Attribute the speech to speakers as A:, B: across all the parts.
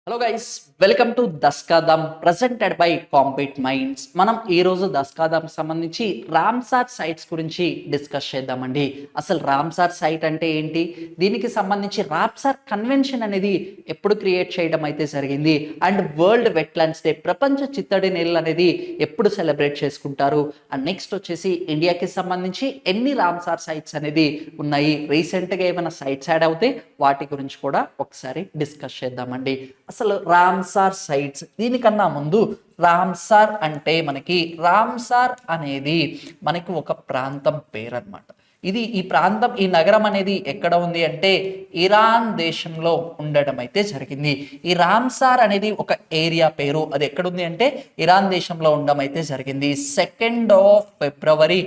A: Hello guys, welcome to దస్కాదం presented by compete minds. మనం ఈరోజు దస్కాదం సంబంధించి రామ్సార్ సైట్స్ గురించి డిస్కస్ చేద్దామండి. అసలు రామ్సార్ సైట్ అంటే ఏంటి, దీనికి సంబంధించి రామ్సార్ కన్వెన్షన్ అనేది ఎప్పుడు క్రియేట్ చేయడం అయితే జరిగింది, అండ్ వరల్డ్ వెట్లాండ్స్ డే ప్రపంచ చిత్తడి నేలలు అనేది ఎప్పుడు సెలబ్రేట్ చేసుకుంటారు, అండ్ నెక్స్ట్ వచ్చేసి ఇండియాకి సంబంధించి ఎన్ని రామ్సార్ సైట్స్ అనేది ఉన్నాయి, రీసెంట్గా ఏమైనా సైట్స్ యాడ్ అవుతే వాటి గురించి కూడా ఒకసారి డిస్కస్ చేద్దామండి. అసలు రామ్సార్ సైట్స్, దీనికన్నా ముందు రామ్సార్ అంటే రామ్సార్ అనేది మనకి ఒక ప్రాంతం పేరు అనమాట. ఈ ప్రాంతం, ఈ నగరం అనేది ఎక్కడ ఉంది అంటే ఇరాన్ దేశంలో ఉండడం అయితే జరిగింది. ఈ రామ్సార్ అనేది ఒక ఏరియా పేరు, అది ఎక్కడుంది అంటే ఇరాన్ దేశంలో ఉండడం అయితే జరిగింది. 2nd of February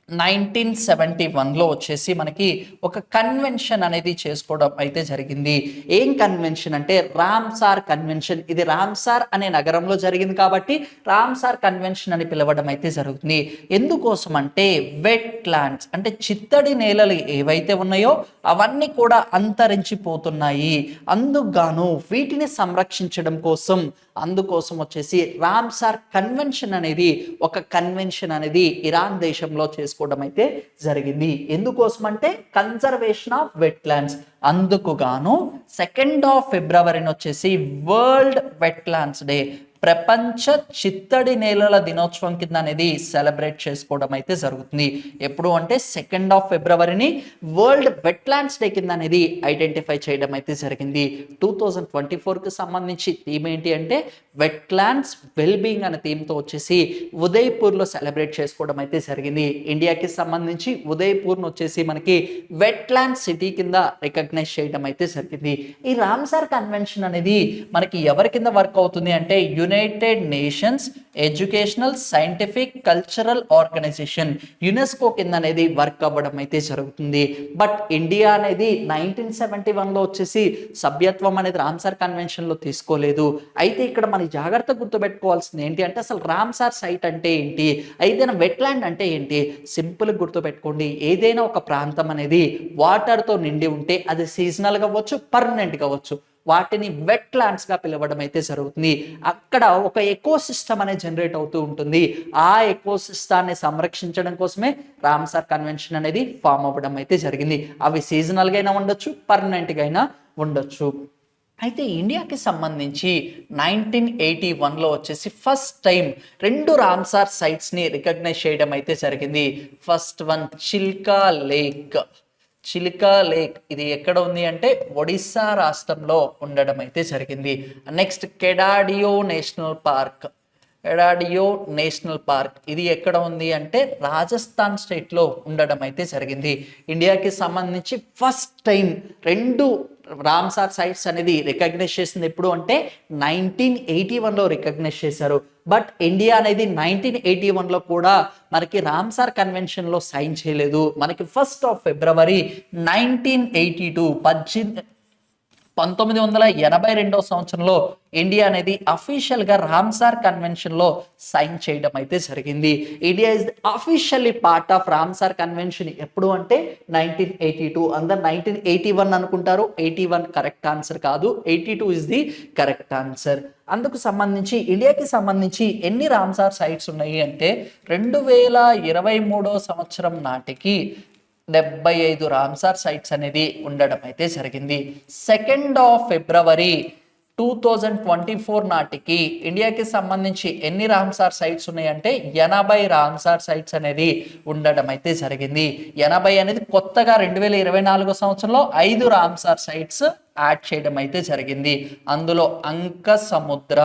A: 1971లో వచ్చేసి మనకి ఒక కన్వెన్షన్ అనేది చేసుకోవడం అయితే జరిగింది. ఏం కన్వెన్షన్ అంటే రామ్సార్ కన్వెన్షన్. ఇది రామ్సార్ అనే నగరంలో జరిగింది కాబట్టి రామ్సార్ కన్వెన్షన్ అని పిలవడం అయితే జరుగుతుంది. ఎందుకోసం అంటే వెట్ ల్యాండ్స్ అంటే చిత్తడి నేలలు ఏవైతే ఉన్నాయో అవన్నీ కూడా అంతరించిపోతున్నాయి, అందుకుగాను వీటిని సంరక్షించడం కోసం, అందుకోసం వచ్చేసి రామ్సార్ కన్వెన్షన్ అనేది ఒక కన్వెన్షన్ అనేది ఇరాన్ దేశంలో చేసుకోవడం అయితే జరిగింది. ఎందుకోసం అంటే కన్జర్వేషన్ ఆఫ్ వెట్లాండ్స్. అందుకుగాను 2nd of February వచ్చేసి వరల్డ్ వెట్లాండ్స్ డే, ప్రపంచ చిత్తడి నేలల దినోత్సవం కింద అనేది సెలబ్రేట్ చేసుకోవడం అయితే జరుగుతుంది. ఎప్పుడు అంటే 2nd of February world wetlands day కింద అనేది ఐడెంటిఫై చేయడం అయితే జరిగింది. 2024కి సంబంధించి థీమ్ ఏంటి అంటే వెట్లాండ్స్ వెల్బీయింగ్ అనే థీమ్తో వచ్చేసి ఉదయ్పూర్లో సెలబ్రేట్ చేసుకోవడం అయితే జరిగింది. ఇండియాకి సంబంధించి ఉదయ్పూర్ను వచ్చేసి మనకి వెట్లాండ్ సిటీ కింద రికగ్నైజ్ చేయడం అయితే జరిగింది. ఈ రామ్సార్ కన్వెన్షన్ అనేది మనకి ఎవరి కింద వర్క్ అవుతుంది అంటే United Nations Educational Scientific Cultural Organization, UNESCO కింద అనేది వర్క్ అవ్వడం అయితే జరుగుతుంది. బట్ ఇండియా అనేది 1971లో వచ్చేసి సభ్యత్వం అనేది రామ్సార్ కన్వెన్షన్లో తీసుకోలేదు. అయితే ఇక్కడ మనం జాగ్రత్త గుర్తుపెట్టుకోవాల్సింది ఏంటి అంటే అసలు రామ్సార్ సైట్ అంటే ఏంటి, ఏదైనా వెట్లాండ్ అంటే ఏంటి. సింపుల్ గుర్తుపెట్టుకోండి, ఏదైనా ఒక ప్రాంతం అనేది వాటర్తో నిండి ఉంటే అది సీజనల్ కావచ్చు, పర్మనెంట్ కావచ్చు, వాటిని వెట్ ల్యాండ్స్ గా పిలవడం అయితే జరుగుతుంది. అక్కడ ఒక ఎకోసిస్టమ్ అనేది జనరేట్ అవుతూ ఉంటుంది. ఆ ఎకోసిస్టాన్ని సంరక్షించడం కోసమే రామ్సార్ కన్వెన్షన్ అనేది ఫామ్ అవ్వడం అయితే జరిగింది. అవి సీజనల్ గా అయినా ఉండొచ్చు, పర్మనెంట్ గా అయినా ఉండొచ్చు. అయితే ఇండియాకి సంబంధించి 1981లో వచ్చేసి ఫస్ట్ టైం 2 రామ్సార్ సైట్స్ని రికగ్నైజ్ చేయడం అయితే జరిగింది. ఫస్ట్ వన్ చిల్కా లేక్ ఇది ఎక్కడ ఉంది అంటే ఒడిస్సా రాష్ట్రంలో ఉండడం అయితే జరిగింది. నెక్స్ట్ కెడాడియో నేషనల్ పార్క్ ఇది ఎక్కడ ఉంది అంటే రాజస్థాన్ స్టేట్లో ఉండడం అయితే జరిగింది. ఇండియాకి సంబంధించి ఫస్ట్ టైం 2 రామ్సార్ సైట్స్ అనేది రికగ్నైజ్ చేసింది ఎప్పుడు అంటే 1981లో రికగ్నైజ్ చేశారు. బట్ ఇండియా అనేది 1981లో కూడా మనకి రామ్సార్ కన్వెన్షన్లో సైన్ చేయలేదు. మనకి 1st of February 1982 1982 సంవత్సరంలో ఇండియా అనేది అఫీషియల్గా రామ్సార్ కన్వెన్షన్లో సైన్ చేయడం అయితే జరిగింది. India is officially part of Ramsar convention ఎప్పుడు అంటే 1982. అందరు 1981 అనుకుంటారు, 81 కరెక్ట్ ఆన్సర్ కాదు, 82 ఇస్ ది కరెక్ట్ ఆన్సర్. అందుకు సంబంధించి ఇండియాకి సంబంధించి ఎన్ని రామ్సార్ సైట్స్ ఉన్నాయి అంటే 2023 సంవత్సరం నాటికి 75 రామ్సార్ సైట్స్ అనేది ఉండడం అయితే జరిగింది. 2nd of February 2024 నాటికి ఇండియాకి సంబంధించి ఎన్ని రామ్సార్ సైట్స్ ఉన్నాయంటే 80 రామ్సార్ సైట్స్ అనేది ఉండడం అయితే జరిగింది. 80 అనేది కొత్తగా 2024 సంవత్సరంలో 5 రామ్సార్ సైట్స్ యాడ్ చేయడం అయితే జరిగింది. అందులో అంక సముద్ర,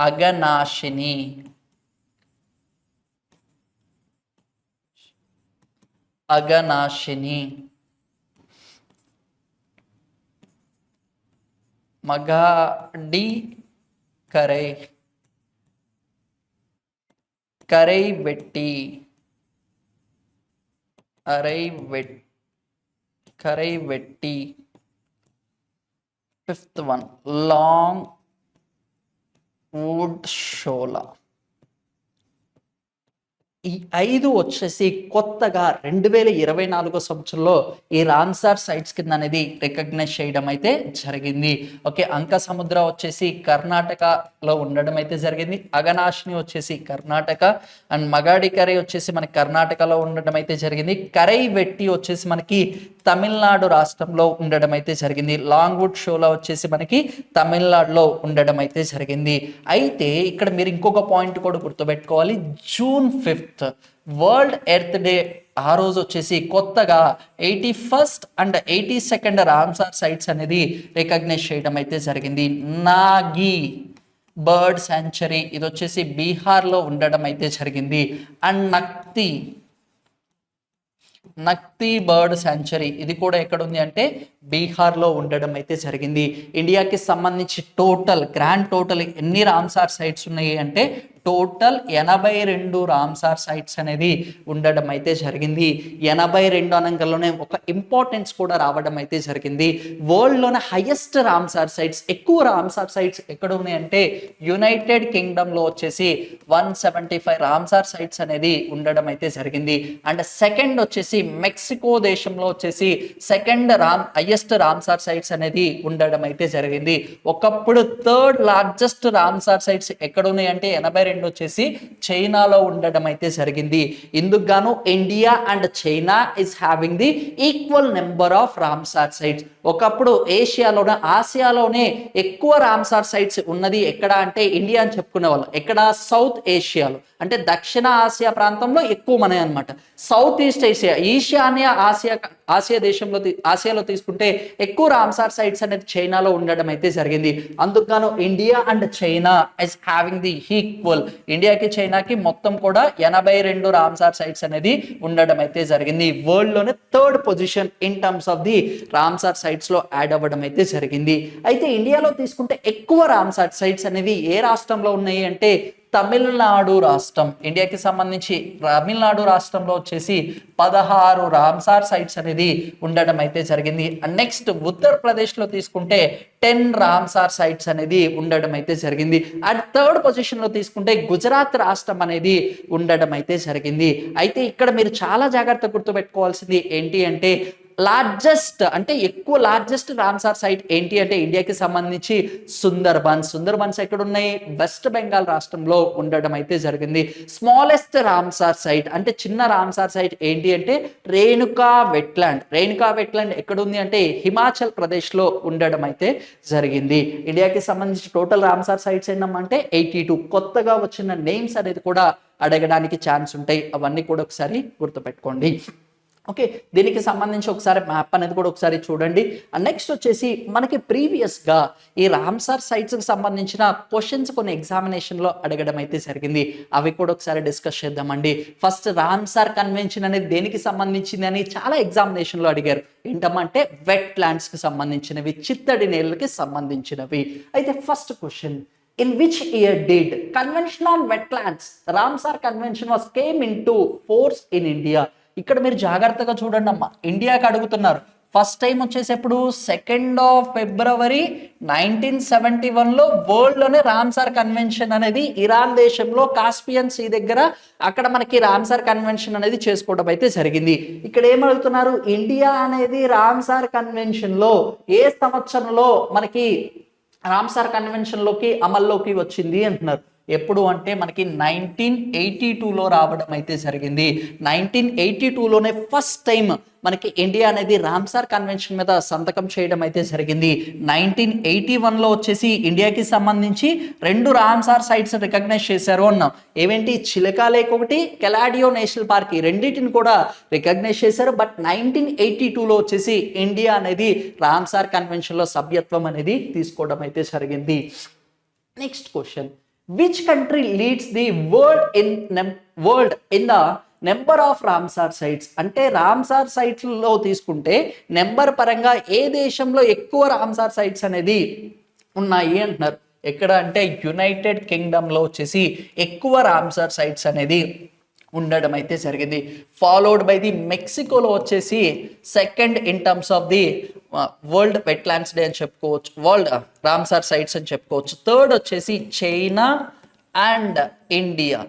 A: Aghanashini, Magadi Karaivetti, Karaivetti. 5th one Longwood Shola. ఈ 5 వచ్చేసి కొత్తగా 2024 సంవత్సరంలో ఈ రామ్సార్ సైట్స్ కింద అనేది రికగ్నైజ్ చేయడం అయితే జరిగింది. ఓకే, అంక సముద్ర వచ్చేసి కర్ణాటకలో ఉండడం అయితే జరిగింది. అగనాశిని వచ్చేసి కర్ణాటక అండ్ మగాడికரை వచ్చేసి మనకి కర్ణాటకలో ఉండడం అయితే జరిగింది. కరై వెట్టి వచ్చేసి మనకి తమిళనాడు రాష్ట్రంలో ఉండడం అయితే జరిగింది. లాంగ్వుడ్ షోలా వచ్చేసి మనకి తమిళనాడులో ఉండడం అయితే జరిగింది. అయితే ఇక్కడ మీరు ఇంకొక పాయింట్ కూడా గుర్తుపెట్టుకోవాలి. జూన్ 5 వరల్డ్ ఎర్త్ డే ఆ రోజు వచ్చేసి కొత్తగా 81st and 82nd Ramsar sites అనేది రికగ్నైజ్ చేయడం అయితే జరిగింది. నాగి బర్డ్ శాంచురీ ఇది వచ్చేసి బీహార్లో ఉండడం అయితే జరిగింది. అండ్ నక్తి బర్డ్ శాంచురీ ఇది కూడా ఎక్కడ ఉంది అంటే బీహార్లో ఉండడం అయితే జరిగింది. ఇండియాకి సంబంధించి గ్రాండ్ టోటల్ ఎన్ని రామ్సార్ సైట్స్ ఉన్నాయి అంటే టోటల్ 82 రామ్సార్ సైట్స్ అనేది ఉండడం అయితే జరిగింది. 82 అనగంలోనే ఒక ఇంపార్టెన్స్ కూడా రావడం అయితే జరిగింది. వరల్డ్లోనే హైయెస్ట్ రామ్సార్ సైట్స్, ఎక్కువ రామ్సార్ సైట్స్ ఎక్కడ ఉన్నాయి అంటే యునైటెడ్ కింగ్డమ్లో వచ్చేసి 175 రామ్సార్ సైట్స్ అనేది ఉండడం అయితే జరిగింది. అండ్ సెకండ్ వచ్చేసి మెక్సికో దేశంలో వచ్చేసి హైయెస్ట్ రామ్సార్ సైట్స్ అనేది ఉండడం అయితే జరిగింది. ఒకప్పుడు థర్డ్ లార్జెస్ట్ రామ్సార్ సైట్స్ ఎక్కడ ఉన్నాయి అంటే 82 వచ్చేసి చైనాలో ఉండడం అయితే జరిగింది. ఇందుకు గాను India and China is having the equal number of Ramsar sites. ఒకప్పుడు ఆసియాలోనే ఎక్కువ రామ్సార్ సైట్స్ ఉన్నది ఎక్కడ అంటే ఇండియా అని చెప్పుకునే వాళ్ళు. ఎక్కడ? సౌత్ ఏషియాలో, అంటే దక్షిణ ఆసియా ప్రాంతంలో ఎక్కువ మనవి అనమాట. సౌత్ ఈస్ట్ ఏషియా, ఈశాన్య ఆసియాలో తీసుకుంటే ఎక్కువ రామ్సార్ సైట్స్ అనేది చైనాలో ఉండడం అయితే జరిగింది. అందుకు India and China is having the equal. ఇండియాకి చైనాకి మొత్తం కూడా 82 రామ్సార్ సైట్స్ అనేది ఉండడం అయితే జరిగింది. వరల్డ్ లోనే third position in terms of the Ramsar sites లో యాడ్ అవ్వడం అయితే జరిగింది. అయితే ఇండియాలో తీసుకుంటే ఎక్కువ రామ్సార్ సైట్స్ అనేవి ఏ రాష్ట్రంలో ఉన్నాయి అంటే తమిళనాడు రాష్ట్రం. ఇండియాకి సంబంధించి తమిళనాడు రాష్ట్రంలో వచ్చేసి 16 రామ్సార్ సైట్స్ అనేది ఉండడం అయితే జరిగింది. అండ్ నెక్స్ట్ ఉత్తరప్రదేశ్లో తీసుకుంటే 10 రామ్సార్ సైట్స్ అనేది ఉండడం అయితే జరిగింది. అండ్ థర్డ్ పొజిషన్లో తీసుకుంటే గుజరాత్ రాష్ట్రం అనేది ఉండడం అయితే జరిగింది. అయితే ఇక్కడ మీరు చాలా జాగ్రత్త గుర్తుపెట్టుకోవాల్సింది ఏంటి అంటే ఎక్కువ లార్జెస్ట్ రామ్సార్ సైట్ ఏంటి అంటే ఇండియాకి సంబంధించి సుందర్బన్స్ ఎక్కడ ఉన్నాయి? వెస్ట్ బెంగాల్ రాష్ట్రంలో ఉండడం అయితే జరిగింది. స్మాలెస్ట్ రామ్సార్ సైట్ అంటే చిన్న రామ్సార్ సైట్ ఏంటి అంటే రేణుకా వెట్లాండ్ ఎక్కడ ఉంది అంటే హిమాచల్ ప్రదేశ్ లో ఉండడం అయితే జరిగింది. ఇండియాకి సంబంధించి టోటల్ రామ్సార్ సైట్స్ ఏంటంటే 82. కొత్తగా వచ్చిన నేమ్స్ అనేది కూడా అడగడానికి ఛాన్స్ ఉంటాయి. అవన్నీ కూడా ఒకసారి గుర్తుపెట్టుకోండి. ఓకే, దీనికి సంబంధించి ఒకసారి మ్యాప్ అనేది కూడా ఒకసారి చూడండి. అండ్ నెక్స్ట్ వచ్చేసి మనకి ప్రీవియస్గా ఈ రామ్సార్ సైట్స్కి సంబంధించిన క్వశ్చన్స్ కొన్ని ఎగ్జామినేషన్లో అడగడం అయితే జరిగింది. అవి కూడా ఒకసారి డిస్కస్ చేద్దామండి. ఫస్ట్ రామ్సార్ కన్వెన్షన్ అనేది దేనికి సంబంధించింది అని చాలా ఎగ్జామినేషన్లో అడిగారు. ఏంటంటే వెట్ ల్యాండ్స్కి సంబంధించినవి, చిత్తడి నేలకి సంబంధించినవి. అయితే first question, in which year did convention on wetlands ramsar convention came into force in India? ఇక్కడ మీరు జాగ్రత్తగా చూడండి అమ్మా, ఇండియాకి అడుగుతున్నారు. ఫస్ట్ టైం వచ్చేసేప్పుడు 2nd February 1971లో వరల్డ్లోనే రామ్సార్ కన్వెన్షన్ అనేది ఇరాన్ దేశంలో కాస్పియన్ సీ దగ్గర అక్కడ మనకి రామ్సార్ కన్వెన్షన్ అనేది చేసుకోవడం అయితే జరిగింది. ఇక్కడ ఏమడుగుతున్నారు, ఇండియా అనేది రామ్సార్ కన్వెన్షన్లో ఏ సంవత్సరంలో మనకి రామ్సార్ కన్వెన్షన్లోకి అమల్లోకి వచ్చింది అంటున్నారు. ఎప్పుడు అంటే మనకి 1982లో రావడం అయితే జరిగింది. 1982లోనే ఫస్ట్ టైం మనకి ఇండియా అనేది రామ్సార్ కన్వెన్షన్ మీద సంతకం చేయడం అయితే జరిగింది. 1981లో వచ్చేసి ఇండియాకి సంబంధించి 2 రామ్సార్ సైట్స్ రికగ్నైజ్ చేశారు అన్నాం. ఏమేంటి? చిలకా లేక్ ఒకటి, కెలాడియో నేషనల్ పార్క్, ఈ రెండింటిని కూడా రికగ్నైజ్ చేశారు. బట్ 1982లో వచ్చేసి ఇండియా అనేది రామ్సార్ కన్వెన్షన్లో సభ్యత్వం అనేది తీసుకోవడం అయితే జరిగింది. Next question, which country leads the world in the number of Ramsar sites? అంటే రామ్సార్ సైట్స్లో తీసుకుంటే నెంబర్ పరంగా ఏ దేశంలో ఎక్కువ రామ్సార్ సైట్స్ అనేది ఉన్నాయి అంటున్నారు. ఎక్కడ అంటే యునైటెడ్ కింగ్డమ్లో వచ్చేసి ఎక్కువ రామ్సార్ సైట్స్ అనేది ఉండడం అయితే జరిగింది. ఫాలోడ్ బై ది మెక్సికోలో వచ్చేసి 2nd in terms of the world wetlands day అని చెప్పుకోవచ్చు, వరల్డ్ రామ్సార్ సైట్స్ అని చెప్పుకోవచ్చు. 3rd వచ్చేసి China and India.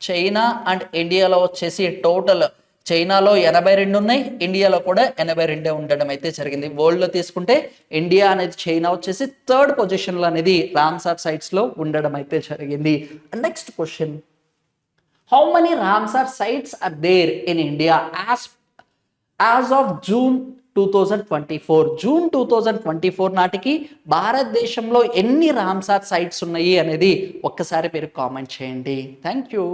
A: China and ఇండియాలో వచ్చేసి టోటల్ చైనాలో 82 ఉన్నాయి, ఇండియాలో కూడా 82 ఉండడం అయితే జరిగింది. వరల్డ్లో తీసుకుంటే ఇండియా అనేది చైనా వచ్చేసి థర్డ్ పొజిషన్లో అనేది రామ్సార్ సైట్స్లో ఉండడం అయితే జరిగింది. Next question, how many Ramsar sites are there in India as of June 2024? June 2024 నాటికి భారతదేశంలో ఎన్ని రామ్సార్ సైట్స్ ఉన్నాయి అనేది ఒక్కసారి మీరు కామెంట్ చేయండి. Thank you.